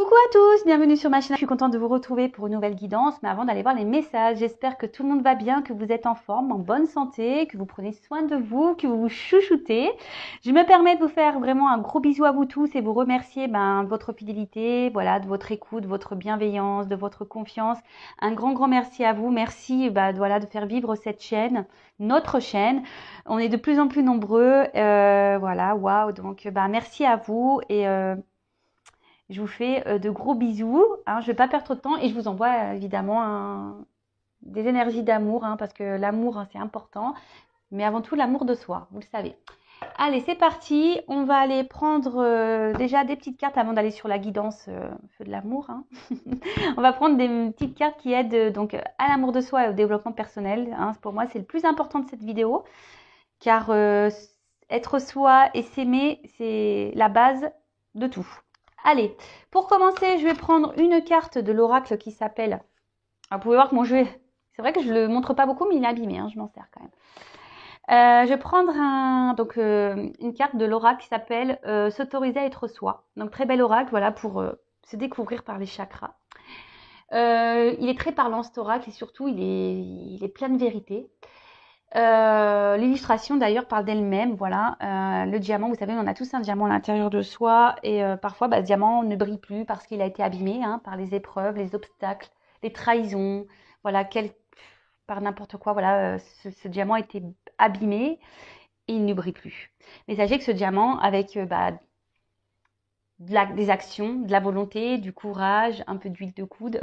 Coucou à tous, bienvenue sur ma chaîne. Je suis contente de vous retrouver pour une nouvelle guidance. Mais avant d'aller voir les messages, j'espère que tout le monde va bien, que vous êtes en forme, en bonne santé, que vous prenez soin de vous, que vous vous chouchoutez. Je me permets de vous faire vraiment un gros bisou à vous tous et vous remercier de votre fidélité, voilà, de votre écoute, de votre bienveillance, de votre confiance. Un grand merci à vous. Merci voilà, de faire vivre cette chaîne, notre chaîne. On est de plus en plus nombreux. Voilà, waouh. Donc merci à vous et je vous fais de gros bisous. Hein, je ne vais pas perdre trop de temps et je vous envoie évidemment des énergies d'amour parce que l'amour, c'est important. Mais avant tout, l'amour de soi, vous le savez. Allez, c'est parti. On va aller prendre déjà des petites cartes avant d'aller sur la guidance feu de l'amour. On va prendre des petites cartes qui aident donc à l'amour de soi et au développement personnel. Pour moi, c'est le plus important de cette vidéo. Car être soi et s'aimer, c'est la base de tout. Allez, pour commencer, je vais prendre une carte de l'oracle qui s'appelle... Vous pouvez voir que mon jeu, c'est vrai que je ne le montre pas beaucoup, mais il est abîmé, je m'en sers quand même. Je vais prendre une carte de l'oracle qui s'appelle S'autoriser à être soi. Donc très bel oracle, voilà, pour se découvrir par les chakras. Il est très parlant cet oracle et surtout il est plein de vérité. L'illustration d'ailleurs parle d'elle-même, voilà. Le diamant, vous savez, on a tous un diamant à l'intérieur de soi et parfois ce diamant ne brille plus parce qu'il a été abîmé par les épreuves, les obstacles, les trahisons, voilà, par n'importe quoi, voilà, ce diamant a été abîmé et il ne brille plus. Mais sachez que ce diamant, avec des actions, de la volonté, du courage, un peu d'huile de coude,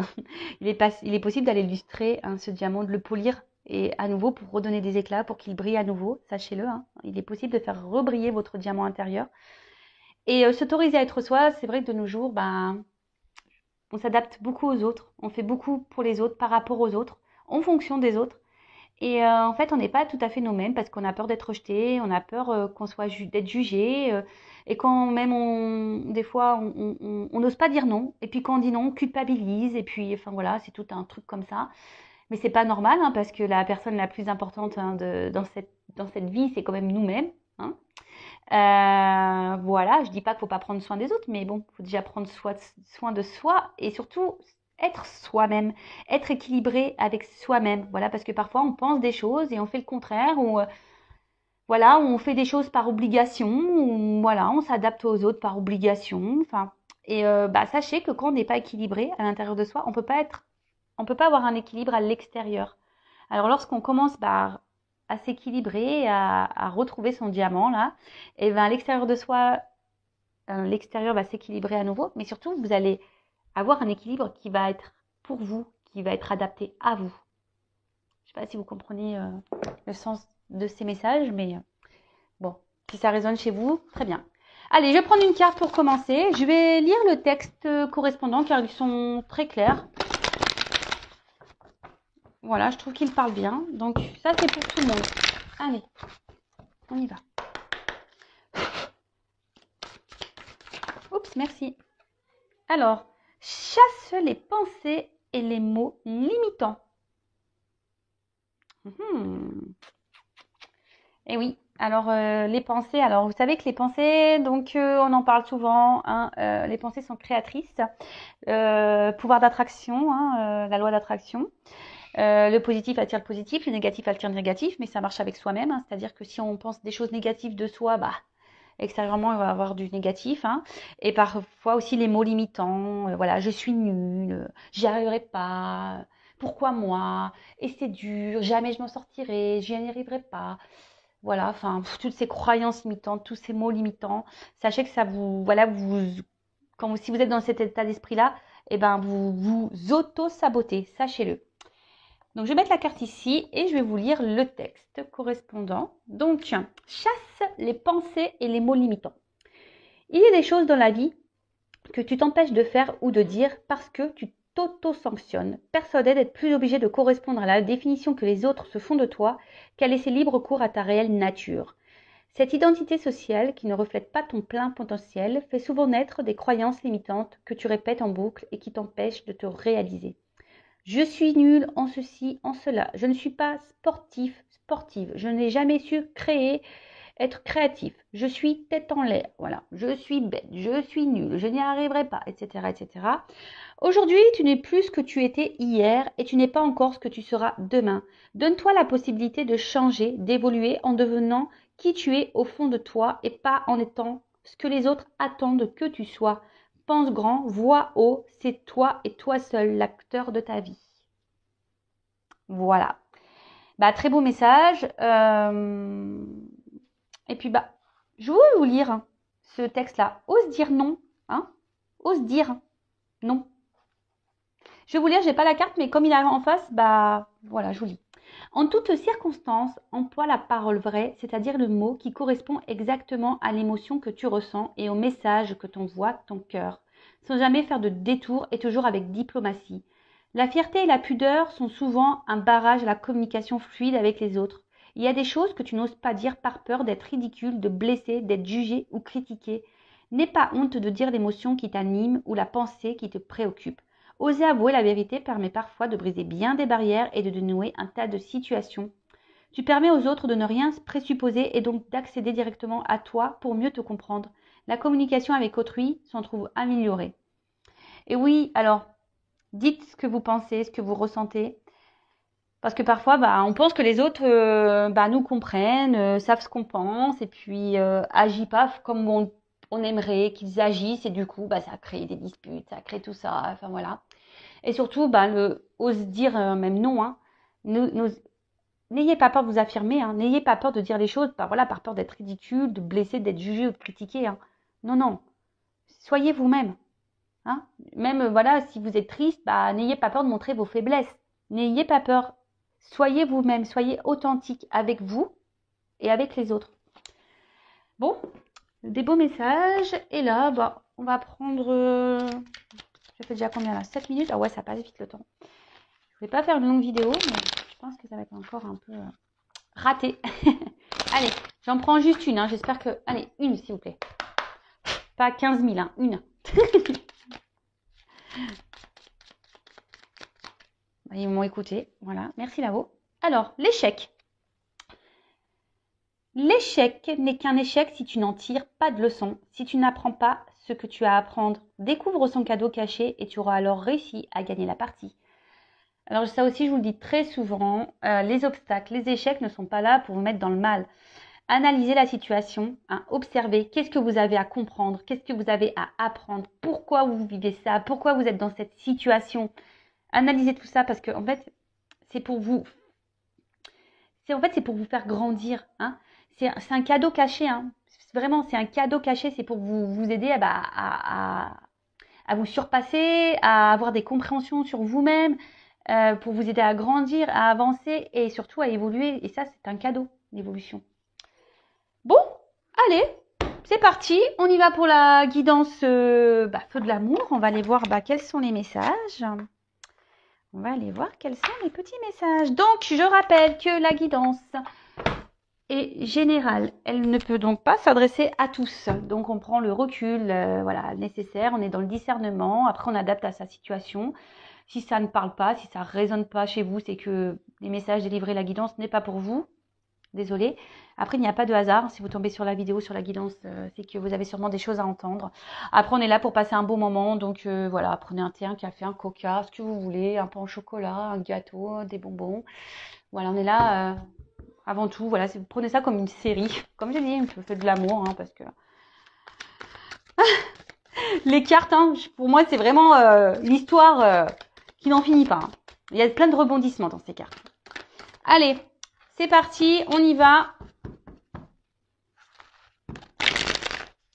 il est possible d'aller illustrer ce diamant, de le polir et à nouveau pour redonner des éclats, pour qu'il brille à nouveau, sachez-le. Il est possible de faire rebriller votre diamant intérieur. Et s'autoriser à être soi, c'est vrai que de nos jours, on s'adapte beaucoup aux autres, on fait beaucoup pour les autres, par rapport aux autres, en fonction des autres. Et en fait, on n'est pas tout à fait nous-mêmes parce qu'on a peur d'être rejeté, on a peur d'être jugé. Et quand même, des fois, on n'ose pas dire non. Et puis quand on dit non, on culpabilise. Et puis, enfin voilà, c'est tout un truc comme ça. Mais c'est pas normal parce que la personne la plus importante dans cette vie, c'est quand même nous-mêmes. Voilà, je dis pas qu'il faut pas prendre soin des autres, mais bon, il faut déjà prendre soin de soi et surtout être soi-même, être équilibré avec soi-même. Voilà, parce que parfois on pense des choses et on fait le contraire, ou voilà, on fait des choses par obligation, ou voilà, on s'adapte aux autres par obligation. Enfin, et sachez que quand on n'est pas équilibré à l'intérieur de soi, on peut pas avoir un équilibre à l'extérieur. Alors lorsqu'on commence à s'équilibrer, à retrouver son diamant là, et à l'extérieur de soi, l'extérieur va s'équilibrer à nouveau, mais surtout vous allez avoir un équilibre qui va être pour vous, qui va être adapté à vous. Je ne sais pas si vous comprenez le sens de ces messages, mais bon, si ça résonne chez vous, très bien. Allez, je vais prendre une carte pour commencer. Je vais lire le texte correspondant car ils sont très clairs. Voilà, je trouve qu'ils parlent bien. Donc ça, c'est pour tout le monde. Allez, on y va. Oups, merci. Alors, chasse les pensées et les mots limitants. Et oui, alors les pensées, alors vous savez que les pensées, donc on en parle souvent, les pensées sont créatrices, pouvoir d'attraction, la loi d'attraction. Le positif attire le positif, le négatif attire le négatif, mais ça marche avec soi-même, c'est-à-dire que si on pense des choses négatives de soi, extérieurement, il va y avoir du négatif. Et parfois aussi les mots limitants. Voilà, je suis nulle, j'y arriverai pas. Pourquoi moi? Et c'est dur, jamais je m'en sortirai, j'y arriverai pas. Voilà, enfin, toutes ces croyances limitantes, tous ces mots limitants. Sachez que ça vous, voilà, si vous êtes dans cet état d'esprit-là, vous vous auto-sabotez, sachez-le. Donc, je vais mettre la carte ici et je vais vous lire le texte correspondant. Donc, chasse les pensées et les mots limitants. Il y a des choses dans la vie que tu t'empêches de faire ou de dire parce que tu t'auto-sanctionnes, persuadé d'être plus obligé de correspondre à la définition que les autres se font de toi qu'à laisser libre cours à ta réelle nature. Cette identité sociale qui ne reflète pas ton plein potentiel fait souvent naître des croyances limitantes que tu répètes en boucle et qui t'empêchent de te réaliser. Je suis nulle en ceci, en cela. Je ne suis pas sportive. Je n'ai jamais su créer être créatif. Je suis tête en l'air, voilà. Je suis bête, je suis nulle, je n'y arriverai pas, etc., etc. Aujourd'hui, tu n'es plus ce que tu étais hier et tu n'es pas encore ce que tu seras demain. Donne-toi la possibilité de changer, d'évoluer en devenant qui tu es au fond de toi et pas en étant ce que les autres attendent que tu sois. Pense grand, vois haut, c'est toi et toi seul l'acteur de ta vie. Voilà. Bah, très beau message. Et puis, bah, je voulais vous lire ce texte-là. Ose dire non. Hein? Ose dire non. Je vais vous lire, j'ai pas la carte, mais comme il est en face, bah voilà, je vous lis. En toutes circonstances, emploie la parole vraie, c'est-à-dire le mot qui correspond exactement à l'émotion que tu ressens et au message que t'envoie ton cœur, sans jamais faire de détour et toujours avec diplomatie. La fierté et la pudeur sont souvent un barrage à la communication fluide avec les autres. Il y a des choses que tu n'oses pas dire par peur d'être ridicule, de blesser, d'être jugé ou critiqué. N'aie pas honte de dire l'émotion qui t'anime ou la pensée qui te préoccupe. Oser avouer la vérité permet parfois de briser bien des barrières et de dénouer un tas de situations. Tu permets aux autres de ne rien présupposer et donc d'accéder directement à toi pour mieux te comprendre. La communication avec autrui s'en trouve améliorée. Et oui, alors, dites ce que vous pensez, ce que vous ressentez. Parce que parfois, bah, on pense que les autres nous comprennent, savent ce qu'on pense et puis agissent pas comme on aimerait qu'ils agissent. Et du coup, bah, ça crée des disputes, ça crée tout ça. Enfin voilà. Et surtout, ose dire même non. Hein. N'ayez pas peur de vous affirmer. Hein. N'ayez pas peur de dire les choses par peur d'être ridicule, de blesser, d'être jugé ou de critiquer. Hein. Non, non. Soyez vous-même. Hein. Même, si vous êtes triste, n'ayez pas peur de montrer vos faiblesses. N'ayez pas peur. Soyez vous-même. Soyez authentique avec vous et avec les autres. Bon, des beaux messages. Et là, on va prendre... je fais déjà combien là? 7 minutes? Ah ouais, ça passe vite le temps. Je vais pas faire une longue vidéo, mais je pense que ça va être encore un peu raté. Allez, j'en prends juste une. Hein. J'espère que... Allez, une s'il vous plaît. Pas 15 000, hein. Une. Ils m'ont écouté. Voilà. Merci Lavo. Alors, l'échec. L'échec n'est qu'un échec si tu n'en tires pas de leçon, si tu n'apprends pas ce que tu as à apprendre. Découvre son cadeau caché et tu auras alors réussi à gagner la partie. Alors ça aussi, je vous le dis très souvent, les obstacles, les échecs ne sont pas là pour vous mettre dans le mal. Analysez la situation, hein, observez qu'est-ce que vous avez à comprendre, qu'est-ce que vous avez à apprendre, pourquoi vous vivez ça, pourquoi vous êtes dans cette situation. Analysez tout ça parce que en fait, c'est pour vous, c'est pour vous faire grandir. Hein. C'est un cadeau caché. Hein. Vraiment, c'est un cadeau caché. C'est pour vous aider à vous surpasser, à avoir des compréhensions sur vous-même, pour vous aider à grandir, à avancer et surtout à évoluer. Et ça, c'est un cadeau, l'évolution. Bon, allez, c'est parti. On y va pour la guidance feu de l'amour. On va aller voir quels sont les messages. On va aller voir quels sont les petits messages. Donc, je rappelle que la guidance est générale. Elle ne peut donc pas s'adresser à tous. Donc, on prend le recul nécessaire. On est dans le discernement. Après, on adapte à sa situation. Si ça ne parle pas, si ça ne résonne pas chez vous, c'est que les messages délivrés, la guidance n'est pas pour vous. Désolée. Après, il n'y a pas de hasard. Si vous tombez sur la vidéo, sur la guidance, c'est que vous avez sûrement des choses à entendre. Après, on est là pour passer un bon moment. Donc, prenez un thé, un café, un coca, ce que vous voulez, un pain au chocolat, un gâteau, des bonbons. Voilà, on est là avant tout. Voilà, vous prenez ça comme une série. Comme j'ai dit, un peu fait de l'amour, hein, parce que... les cartes, hein, pour moi, c'est vraiment l'histoire qui n'en finit pas. Hein. Il y a plein de rebondissements dans ces cartes. Allez, c'est parti, on y va.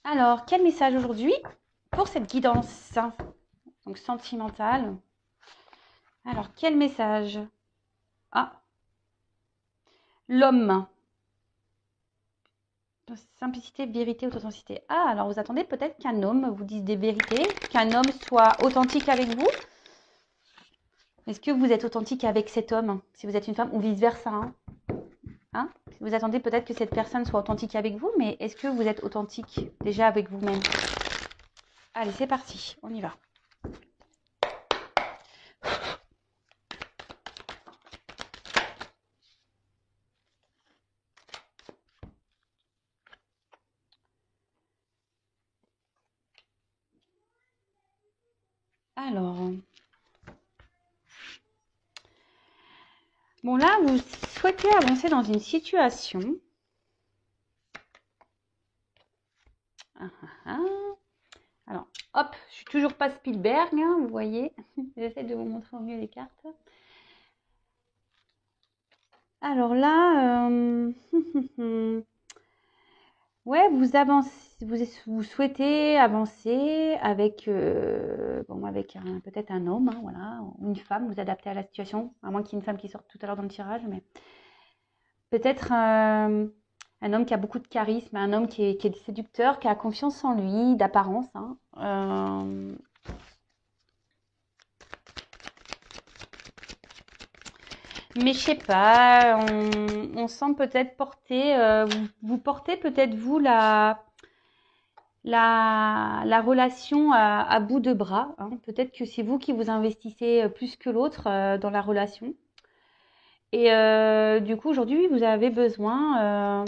Alors, quel message aujourd'hui pour cette guidance donc sentimentale? Alors, quel message? Ah, l'homme. Simplicité, vérité, authenticité. Ah, alors vous attendez peut-être qu'un homme vous dise des vérités, qu'un homme soit authentique avec vous. Est-ce que vous êtes authentique avec cet homme, si vous êtes une femme, ou vice-versa hein? Vous attendez peut-être que cette personne soit authentique avec vous, mais est-ce que vous êtes authentique déjà avec vous-même? Allez, c'est parti, on y va. Alors, bon là, vous souhaitez avancer dans une situation. Ah, ah, ah. Alors, hop, je suis toujours pas Spielberg, hein, vous voyez. J'essaie de vous montrer au mieux les cartes. Alors là, ouais, vous avancez, vous souhaitez avancer avec, bon, avec peut-être un homme, hein, voilà, ou une femme, vous adaptez à la situation, à moins qu'il y ait une femme qui sorte tout à l'heure dans le tirage, mais peut-être un homme qui a beaucoup de charisme, un homme qui est séducteur, qui a confiance en lui, d'apparence, hein. Mais je sais pas, on sent peut-être porter, vous portez peut-être vous la relation à bout de bras, hein. Peut-être que c'est vous qui vous investissez plus que l'autre dans la relation. Et du coup, aujourd'hui, vous avez besoin.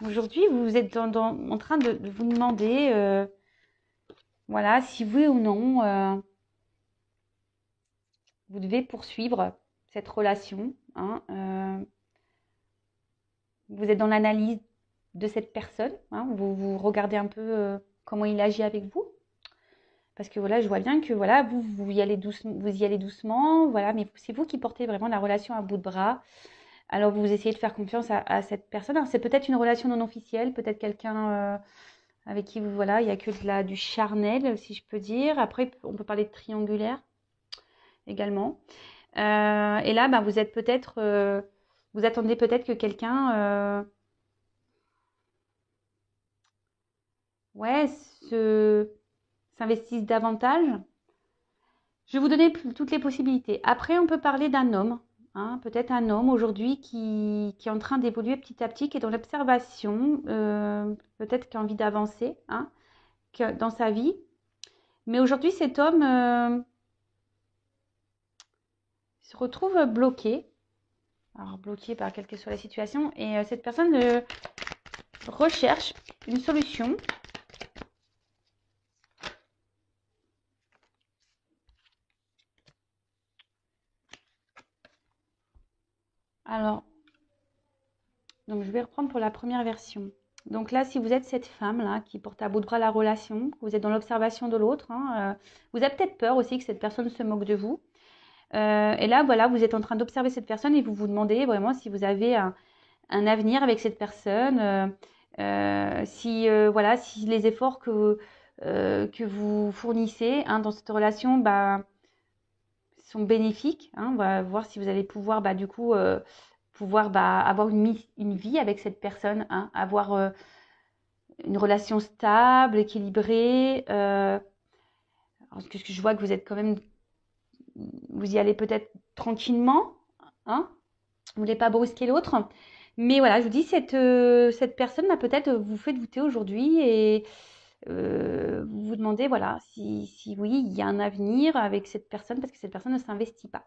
Aujourd'hui, vous êtes en train de vous demander, voilà, si oui ou non, vous devez poursuivre cette relation, hein. Vous êtes dans l'analyse de cette personne, hein. Vous regardez un peu comment il agit avec vous. Parce que voilà, je vois bien que voilà, vous y allez doucement, voilà, mais c'est vous qui portez vraiment la relation à bout de bras. Alors vous essayez de faire confiance à cette personne. Alors, c'est peut-être une relation non officielle, peut-être quelqu'un avec qui vous voilà, il y a que du charnel, si je peux dire. Après, on peut parler de triangulaire également. Et là, bah, vous êtes peut-être, vous attendez peut-être que quelqu'un, ouais, s'investisse davantage. Je vais vous donner toutes les possibilités. Après, on peut parler d'un homme, hein, peut-être un homme aujourd'hui qui est en train d'évoluer petit à petit, qui est dans l'observation, peut-être qui a envie d'avancer, hein, dans sa vie. Mais aujourd'hui, cet homme se retrouve bloqué. Alors, bloqué par quelle que soit la situation. Et cette personne recherche une solution. Alors, donc je vais reprendre pour la première version. Donc là, si vous êtes cette femme-là qui porte à bout de bras la relation, vous êtes dans l'observation de l'autre, hein, vous avez peut-être peur aussi que cette personne se moque de vous. Et là, voilà, vous êtes en train d'observer cette personne et vous vous demandez vraiment si vous avez un avenir avec cette personne, voilà, si les efforts que vous fournissez, hein, dans cette relation, bah, sont bénéfiques, hein. On va voir si vous allez pouvoir, bah, du coup, pouvoir bah, avoir une vie avec cette personne, hein, avoir une relation stable, équilibrée. Parce que je vois que vous êtes quand même, vous y allez peut-être tranquillement, hein. Vous ne voulez pas brusquer l'autre. Mais voilà, je vous dis, cette personne m'a peut-être vous fait douter aujourd'hui et vous vous demandez, voilà, si oui, il y a un avenir avec cette personne parce que cette personne ne s'investit pas.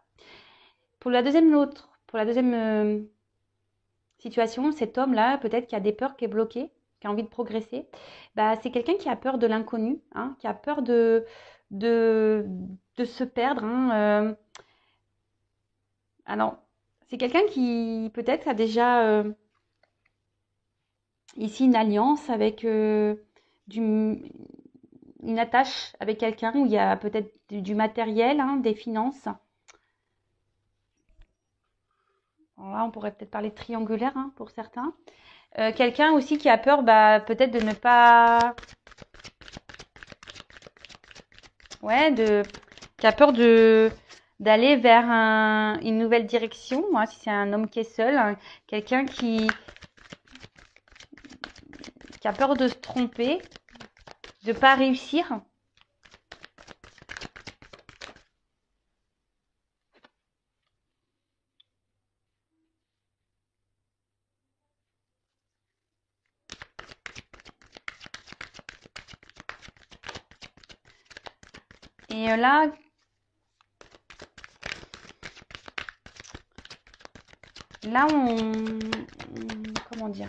Pour la deuxième situation, cet homme-là, peut-être qui a des peurs, qui est bloqué, qui a envie de progresser, bah, c'est quelqu'un qui a peur de l'inconnu, hein, qui a peur de, de se perdre, hein. Alors, c'est quelqu'un qui peut-être a déjà ici une alliance avec du, une attache avec quelqu'un où il y a peut-être du matériel, hein, des finances. Alors là, on pourrait peut-être parler de triangulaire, hein, pour certains. Quelqu'un aussi qui a peur, bah, peut-être de ne pas, ouais, qui a peur d'aller vers une nouvelle direction. Moi, si c'est un homme qui est seul, hein, quelqu'un qui a peur de se tromper, de pas réussir. Et là, comment dire?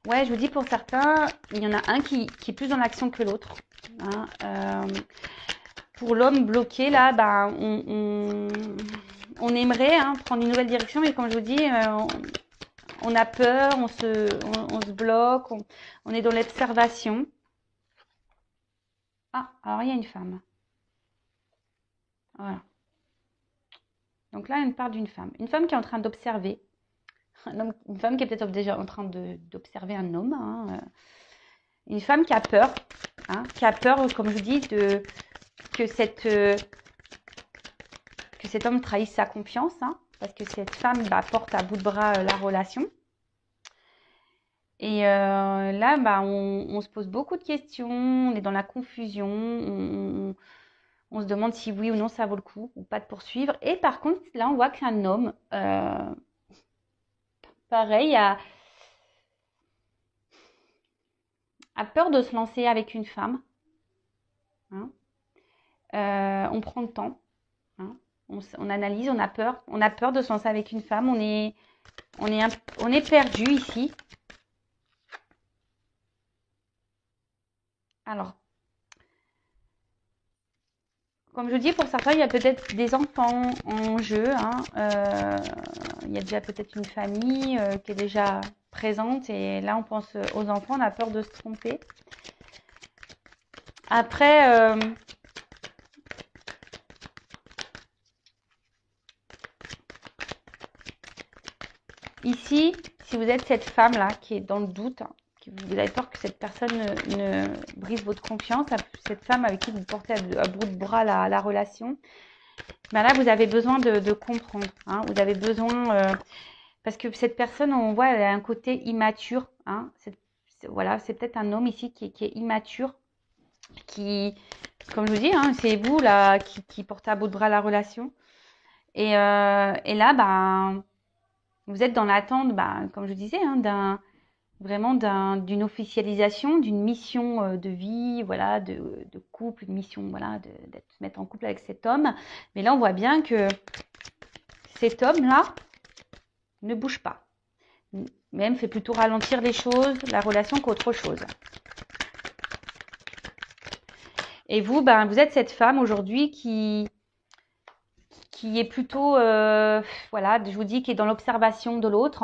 Ouais, je vous dis pour certains, il y en a un qui est plus dans l'action que l'autre. Hein. Pour l'homme bloqué, là, bah, on aimerait hein, prendre une nouvelle direction, mais comme je vous dis, on a peur, on se bloque, on est dans l'observation. Ah, alors il y a une femme. Voilà. Donc là, on parle d'une femme. Une femme qui est en train d'observer. Une femme qui est peut-être déjà en train d'observer un homme. Hein. Une femme qui a peur. Hein, qui a peur, comme je vous dis, que, que cet homme trahisse sa confiance. Hein, parce que cette femme bah, porte à bout de bras la relation. Et là, bah, on se pose beaucoup de questions. On est dans la confusion. On se demande si oui ou non ça vaut le coup ou pas de poursuivre. Et par contre, là, on voit qu'un homme, pareil, a peur de se lancer avec une femme. Hein. On prend le temps. Hein. On analyse, on a peur. On a peur de se lancer avec une femme. On est perdu ici. Alors, comme je dis, pour certains, il y a peut-être des enfants en jeu. Hein. Il y a déjà peut-être une famille qui est déjà présente. Et là, on pense aux enfants. On a peur de se tromper. Après, ici, si vous êtes cette femme-là qui est dans le doute, hein, vous avez peur que cette personne ne brise votre confiance, cette femme avec qui vous portez à bout de bras la relation, ben là, vous avez besoin de comprendre. Hein, vous avez besoin, parce que cette personne, on voit, elle a un côté immature. Hein, voilà, c'est peut-être un homme ici qui est immature, qui, comme je vous dis, hein, c'est vous là qui portez à bout de bras la relation. Et là, ben, vous êtes dans l'attente, ben, comme je disais, hein, d'une officialisation, d'une mission de vie, voilà, de couple, une mission, voilà, de se mettre en couple avec cet homme. Mais là, on voit bien que cet homme-là ne bouge pas. Même fait plutôt ralentir les choses, la relation qu'autre chose. Et vous, ben, vous êtes cette femme aujourd'hui qui est plutôt, voilà, je vous dis, qui est dans l'observation de l'autre.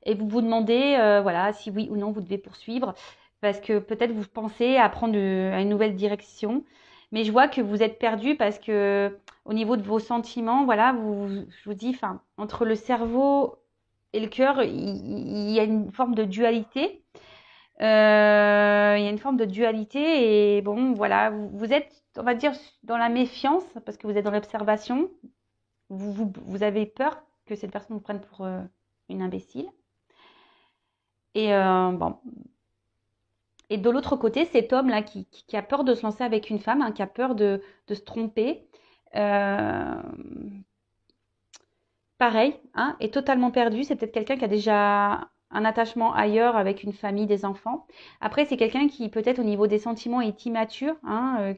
Et vous vous demandez, voilà, si oui ou non vous devez poursuivre. Parce que peut-être vous pensez à prendre à une nouvelle direction. Mais je vois que vous êtes perdu parce que au niveau de vos sentiments, voilà, je vous dis, enfin, entre le cerveau et le cœur, il y a une forme de dualité. Il y a une forme de dualité et bon, voilà, vous êtes, on va dire, dans la méfiance parce que vous êtes dans l'observation. Vous avez peur que cette personne vous prenne pour une imbécile. Et bon. Et de l'autre côté, cet homme-là qui a peur de se lancer avec une femme, hein, qui a peur de se tromper, euh, pareil, hein, est totalement perdu. C'est peut-être quelqu'un qui a déjà un attachement ailleurs avec une famille, des enfants. Après, c'est quelqu'un qui peut-être au niveau des sentiments est immature, hein,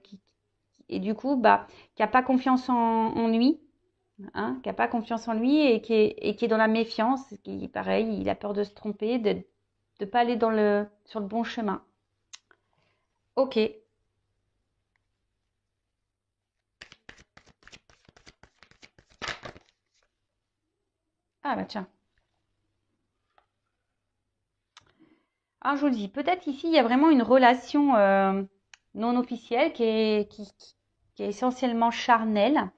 et du coup, bah, qui n'a pas confiance en lui. Hein, qui n'a pas confiance en lui et qui est dans la méfiance, qui pareil, il a peur de se tromper, de ne pas aller sur le bon chemin. Ok. Ah bah tiens. Alors je vous le dis, peut-être ici il y a vraiment une relation non officielle qui est essentiellement charnelle.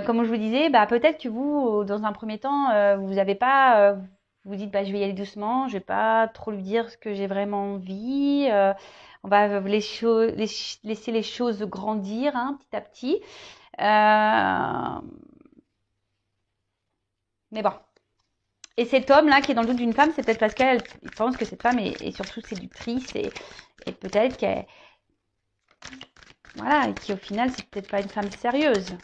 Comme je vous disais, bah, peut-être que vous, dans un premier temps, vous n'avez pas, vous dites, bah, je vais y aller doucement, je vais pas trop lui dire ce que j'ai vraiment envie. On va laisser les choses grandir hein, petit à petit. Mais bon. Et cet homme-là qui est dans le doute d'une femme, c'est peut-être parce qu'elle pense que cette femme est surtout séductrice et peut-être qu'elle, voilà, et qui au final, c'est peut-être pas une femme sérieuse.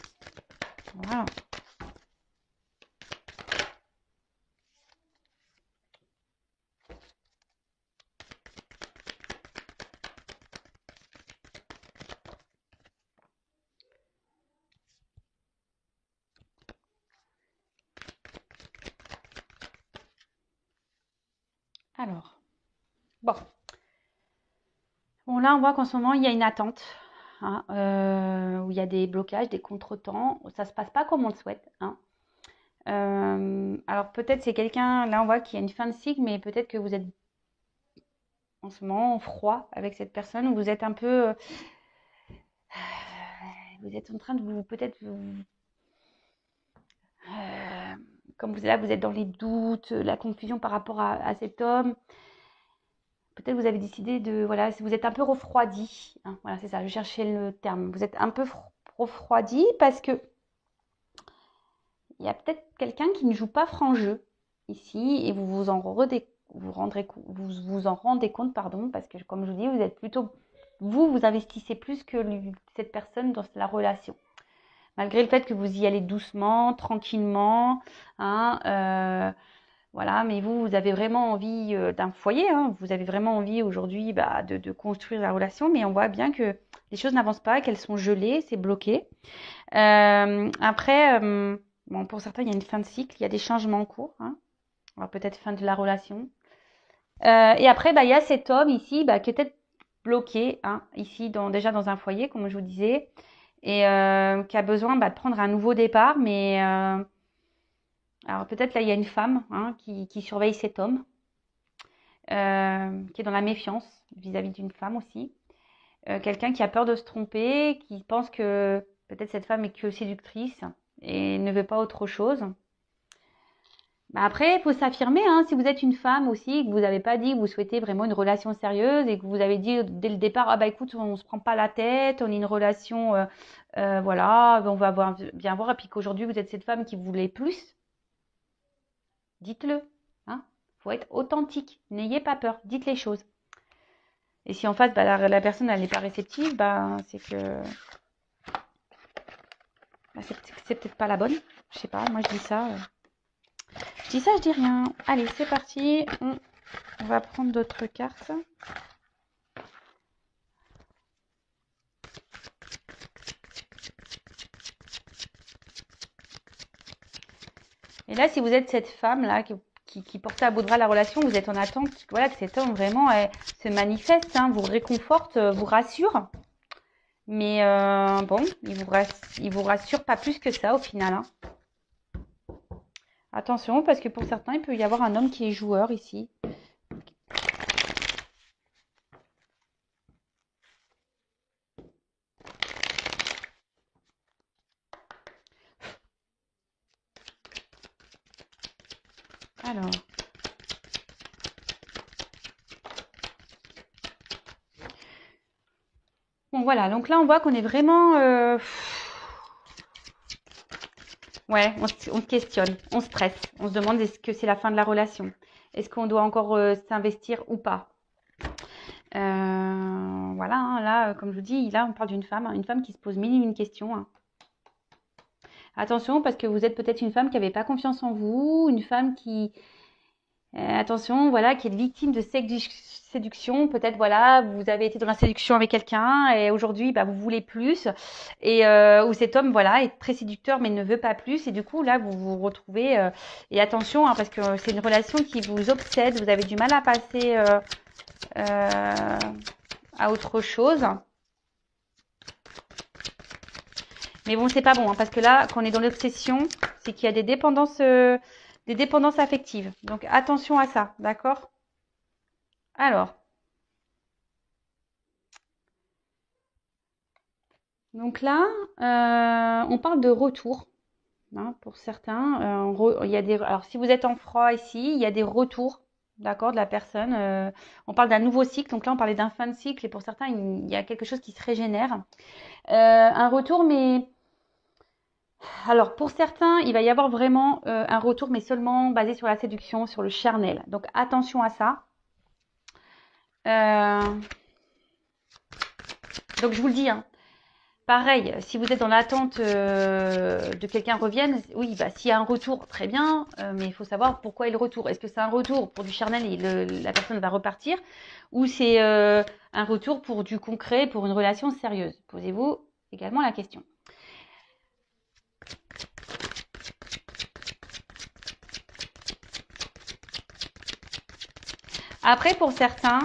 Voilà. Alors. Bon. Bon, là, on voit qu'en ce moment, il y a une attente, hein, où il y a des blocages, des contretemps. Ça se passe pas comme on le souhaite, hein. Alors peut-être c'est quelqu'un, là on voit qu'il y a une fin de cycle, mais peut-être que vous êtes en ce moment en froid avec cette personne, ou vous êtes un peu, vous êtes en train de vous, peut-être, comme vous êtes là, vous êtes dans les doutes, la confusion par rapport à cet homme. Peut-être vous avez décidé de, voilà, vous êtes un peu refroidi, hein, voilà, c'est ça, je cherchais le terme. Vous êtes un peu refroidi parce que il y a peut-être quelqu'un qui ne joue pas franc jeu ici et vous vous en rendez compte, pardon, parce que comme je vous dis, vous êtes plutôt, vous investissez plus que cette personne dans la relation. Malgré le fait que vous y allez doucement, tranquillement, hein, voilà, mais vous avez vraiment envie d'un foyer, hein, vous avez vraiment envie aujourd'hui de construire la relation, mais on voit bien que les choses n'avancent pas, qu'elles sont gelées, c'est bloqué. Après, bon, pour certains, il y a une fin de cycle, il y a des changements en cours, hein. Alors peut-être fin de la relation. Et après, il y a cet homme ici qui est peut-être bloqué, hein, ici déjà dans un foyer, comme je vous disais, et qui a besoin de prendre un nouveau départ. Mais alors peut-être là, il y a une femme, hein, qui surveille cet homme, qui est dans la méfiance vis-à-vis d'une femme aussi. Quelqu'un qui a peur de se tromper, qui pense que peut-être cette femme est que séductrice et ne veut pas autre chose. Après, il faut s'affirmer, hein, si vous êtes une femme aussi, que vous n'avez pas dit que vous souhaitez vraiment une relation sérieuse et que vous avez dit dès le départ, ah écoute, on se prend pas la tête, on est une relation, voilà, on va bien voir, et puis qu'aujourd'hui vous êtes cette femme qui voulait plus, dites-le, hein. Faut être authentique, n'ayez pas peur, dites les choses. Et si en face, la personne elle n'est pas réceptive, c'est que c'est peut-être pas la bonne. Je sais pas, moi je dis ça. Je dis ça, je dis rien. Allez, c'est parti. On va prendre d'autres cartes. Et là, si vous êtes cette femme-là qui portait à bout de bras la relation, vous êtes en attente, voilà, que cet homme vraiment se manifeste, hein, vous réconforte, vous rassure. Mais bon, il vous rassure pas plus que ça au final, hein. Attention, parce que pour certains, il peut y avoir un homme qui est joueur ici. Alors. Bon, voilà. Donc là, on voit qu'on est vraiment... ouais, on se questionne, on se stresse. On se demande est-ce que c'est la fin de la relation? Est-ce qu'on doit encore s'investir ou pas? Voilà, hein, là, comme je vous dis, là, on parle d'une femme, hein, une femme qui se pose mille et une questions, hein. Attention, parce que vous êtes peut-être une femme qui n'avait pas confiance en vous, une femme qui... attention, voilà, qui est victime de séduction. Peut-être, voilà, vous avez été dans la séduction avec quelqu'un et aujourd'hui, vous voulez plus. Et où cet homme, voilà, est très séducteur mais ne veut pas plus. Et du coup, là, vous vous retrouvez... et attention, hein, parce que c'est une relation qui vous obsède. Vous avez du mal à passer à autre chose. Mais bon, c'est pas bon, hein, parce que là, quand on est dans l'obsession, c'est qu'il y a des dépendances affectives. Donc, attention à ça, d'accord? Alors. Donc là, on parle de retour, hein, pour certains. Il y a alors, si vous êtes en froid ici, il y a des retours, d'accord, de la personne. On parle d'un nouveau cycle. Donc là, on parlait d'un fin de cycle. Et pour certains, il y a quelque chose qui se régénère. Un retour, mais... Alors, pour certains, il va y avoir vraiment un retour, mais seulement basé sur la séduction, sur le charnel. Donc, attention à ça. Donc, je vous le dis, hein. Pareil, si vous êtes dans l'attente de quelqu'un revienne, oui, s'il y a un retour, très bien, mais il faut savoir pourquoi il retour. Est-ce que c'est un retour pour du charnel et la personne va repartir, ou c'est un retour pour du concret, pour une relation sérieuse? Posez-vous également la question. Après, pour certains,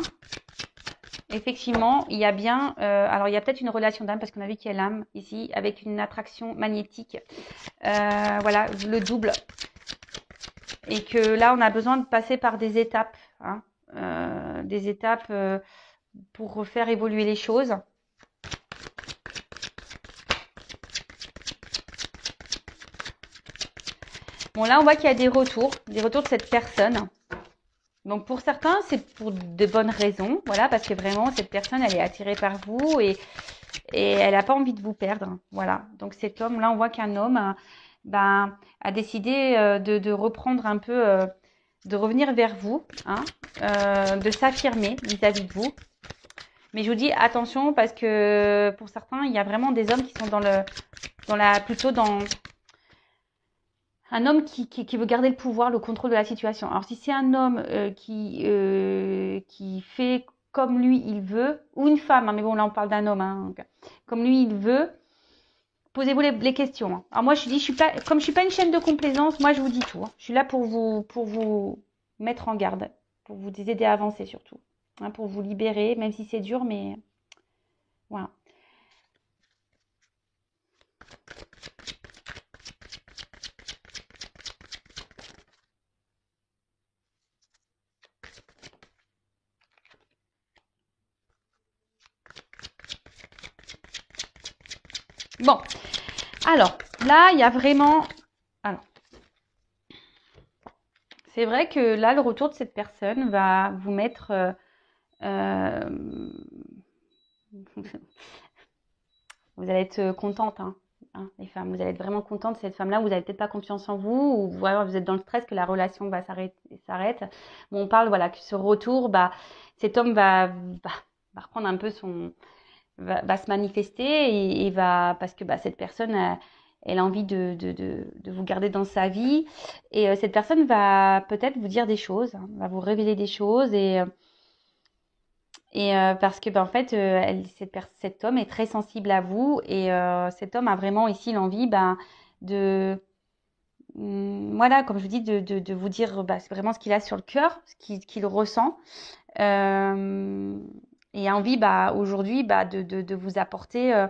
effectivement, il y a bien, alors il y a peut-être une relation d'âme parce qu'on a vu qu'il y a l'âme ici avec une attraction magnétique, voilà, le double, et que là on a besoin de passer par des étapes, hein, pour faire évoluer les choses. Bon, là on voit qu'il y a des retours de cette personne. Donc pour certains, c'est pour de bonnes raisons, voilà, parce que vraiment cette personne, elle est attirée par vous et elle n'a pas envie de vous perdre, voilà. Donc cet homme, là, on voit qu'un homme, a décidé de reprendre un peu, de revenir vers vous, hein, de s'affirmer vis-à-vis de vous. Mais je vous dis attention parce que pour certains, il y a vraiment des hommes qui sont plutôt dans un homme qui veut garder le pouvoir, le contrôle de la situation. Alors si c'est un homme qui fait comme lui il veut, ou une femme, hein, mais bon là on parle d'un homme, hein, donc, comme lui il veut, posez-vous les questions. Hein. Alors moi je dis, comme je suis pas une chaîne de complaisance, moi je vous dis tout. Hein. Je suis là pour vous mettre en garde, pour vous aider à avancer surtout, hein, pour vous libérer, même si c'est dur, mais voilà. Bon, alors là il y a vraiment, alors c'est vrai que là le retour de cette personne va vous mettre vous allez être contente, hein, les femmes. Vous allez être vraiment contente de cette femme-là. Vous n'avez peut-être pas confiance en vous, ou voilà, vous êtes dans le stress que la relation va s'arrête. Bon, on parle, voilà, que ce retour, cet homme va reprendre un peu va se manifester et va, parce que cette personne elle a envie de vous garder dans sa vie. Et cette personne va peut-être vous dire des choses, hein, va vous révéler des choses parce que en fait cet homme est très sensible à vous et cet homme a vraiment ici l'envie de voilà, comme je vous dis, de vous dire c'est vraiment ce qu'il a sur le cœur, ce qu'il ressent, et a envie aujourd'hui de vous apporter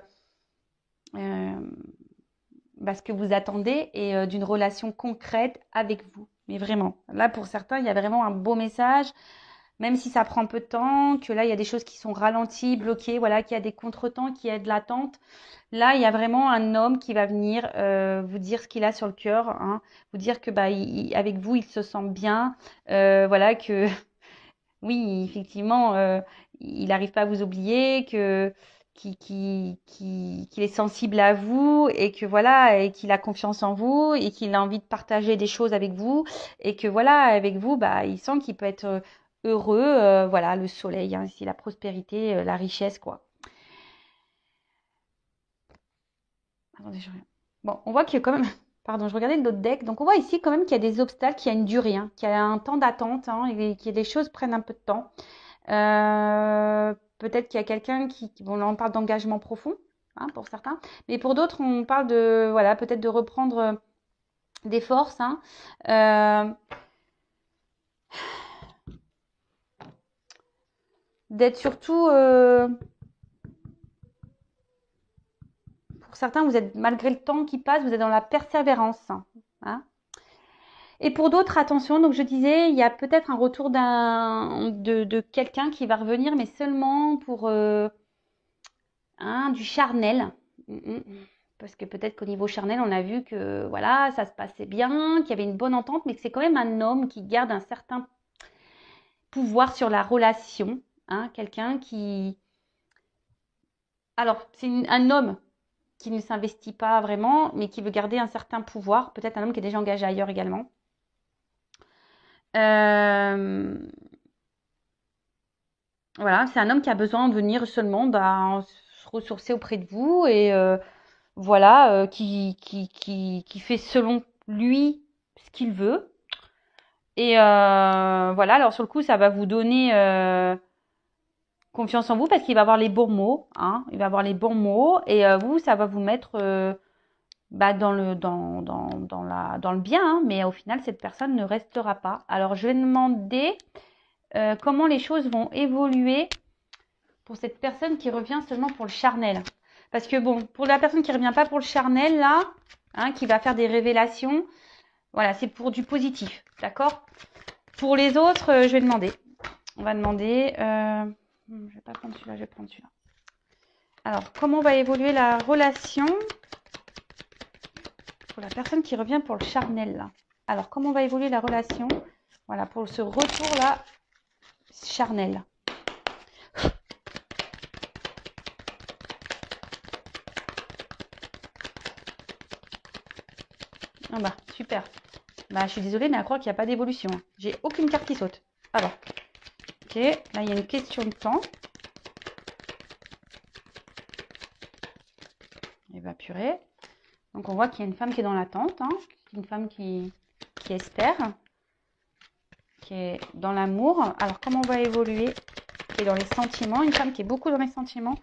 ce que vous attendez et d'une relation concrète avec vous. Mais vraiment, là pour certains, il y a vraiment un beau message. Même si ça prend peu de temps, que là, il y a des choses qui sont ralenties, bloquées, voilà, qu'il y a des contretemps, qu'il y a de l'attente. Là, il y a vraiment un homme qui va venir vous dire ce qu'il a sur le cœur, hein, vous dire que avec vous, il se sent bien, voilà, que oui, effectivement, il n'arrive pas à vous oublier, qu'il est sensible à vous et que voilà, et qu'il a confiance en vous et qu'il a envie de partager des choses avec vous et que voilà, avec vous, il sent qu'il peut être heureux, voilà, le soleil, hein, ici la prospérité, la richesse, quoi. Attendez, bon, on voit qu'il y a quand même, pardon, je regardais l'autre deck, donc on voit ici quand même qu'il y a des obstacles, qu'il y a une durée, hein, qu'il y a un temps d'attente, hein, et que les choses prennent un peu de temps. Peut-être qu'il y a quelqu'un bon là on parle d'engagement profond, hein, pour certains, mais pour d'autres on parle de, voilà, peut-être de reprendre des forces, hein. D'être surtout, pour certains, vous êtes, malgré le temps qui passe, vous êtes dans la persévérance, hein. Et pour d'autres, attention, donc je disais, il y a peut-être un retour de quelqu'un qui va revenir, mais seulement pour du charnel. Parce que peut-être qu'au niveau charnel, on a vu que voilà, ça se passait bien, qu'il y avait une bonne entente, mais que c'est quand même un homme qui garde un certain pouvoir sur la relation, hein, quelqu'un qui... Alors, c'est un homme qui ne s'investit pas vraiment, mais qui veut garder un certain pouvoir, peut-être un homme qui est déjà engagé ailleurs également. Voilà, c'est un homme qui a besoin de venir seulement se ressourcer auprès de vous et voilà, qui fait selon lui ce qu'il veut. Et voilà, alors sur le coup, ça va vous donner confiance en vous parce qu'il va avoir les bons mots, hein, il va avoir les bons mots et vous, ça va vous mettre dans le bien, hein, mais au final, cette personne ne restera pas. Alors, je vais demander comment les choses vont évoluer pour cette personne qui revient seulement pour le charnel. Parce que bon, pour la personne qui revient pas pour le charnel, là, hein, qui va faire des révélations, voilà, c'est pour du positif, d'accord? Pour les autres, je vais demander. On va demander, je vais pas prendre celui-là, je vais prendre celui-là. Alors, comment va évoluer la relation pour la personne qui revient pour le charnel, là? Alors, comment va évoluer la relation, voilà, pour ce retour-là, charnel? Ah bah, super. Bah, je suis désolée, mais à croire qu'il n'y a pas d'évolution. J'ai aucune carte qui saute. Alors, ok, là, il y a une question de temps. Et bah, purée. Donc, on voit qu'il y a une femme qui est dans l'attente, hein. Une femme qui espère, qui est dans l'amour. Alors, comment on va évoluer? Qui est dans les sentiments. Une femme qui est beaucoup dans les sentiments.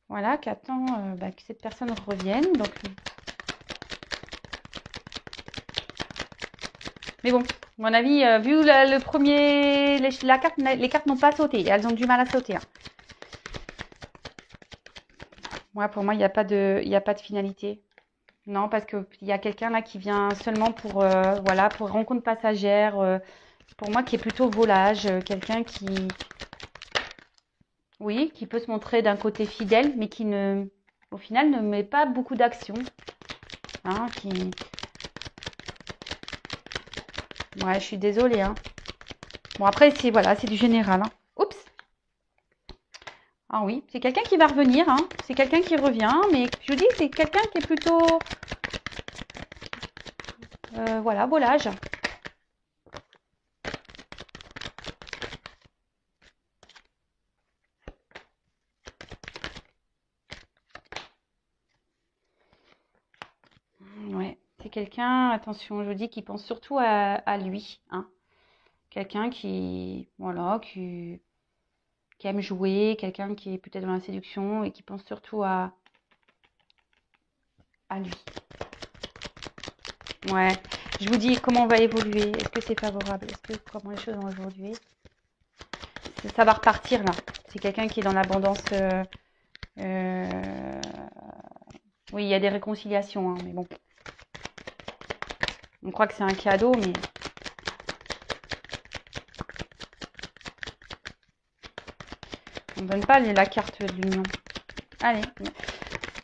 Voilà, qui attend que cette personne revienne. Donc, mais bon, à mon avis, vu le premier, les cartes n'ont pas sauté. Elles ont du mal à sauter. Hein. Pour moi, il n'y a pas de finalité. Non, parce qu'il y a quelqu'un là qui vient seulement pour, voilà, pour rencontre passagère. Pour moi, qui est plutôt volage. Quelqu'un qui, oui, qui peut se montrer d'un côté fidèle, mais qui ne, au final, ne met pas beaucoup d'action. Hein, ouais, je suis désolée. Hein. Bon, après, c'est voilà, c'est du général. Hein. Oups. Ah oui, c'est quelqu'un qui va revenir. Hein. C'est quelqu'un qui revient, mais je vous dis, c'est quelqu'un qui est plutôt, voilà, volage. Ouais, c'est quelqu'un, attention, je vous dis, qui pense surtout à lui. Hein. Quelqu'un qui, voilà, qui aime jouer, quelqu'un qui est peut-être dans la séduction et qui pense surtout à lui. Ouais, je vous dis comment on va évoluer. Est-ce que c'est favorable? Est-ce que comment les choses vont évoluer? Ça va repartir là. C'est quelqu'un qui est dans l'abondance. Oui, il y a des réconciliations, hein, mais bon. On croit que c'est un cadeau, mais on ne donne pas la carte de l'union. Allez.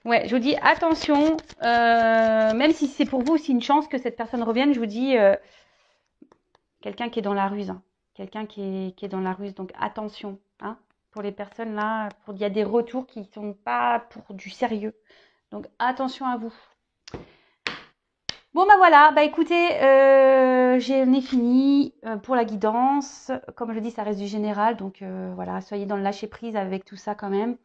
Ouais, je vous dis attention, même si c'est pour vous, c'est une chance que cette personne revienne, je vous dis quelqu'un qui est dans la ruse, hein. Quelqu'un qui est dans la ruse, donc attention, hein, pour les personnes là, il y a des retours qui ne sont pas pour du sérieux, donc attention à vous. Bon bah voilà, bah écoutez, j'en ai fini pour la guidance. Comme je dis, ça reste du général, donc voilà, soyez dans le lâcher prise avec tout ça quand même.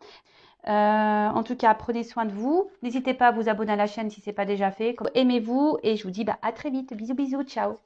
En tout cas, prenez soin de vous. N'hésitez pas à vous abonner à la chaîne si ce n'est pas déjà fait. Aimez-vous et je vous dis à très vite. Bisous, bisous, ciao.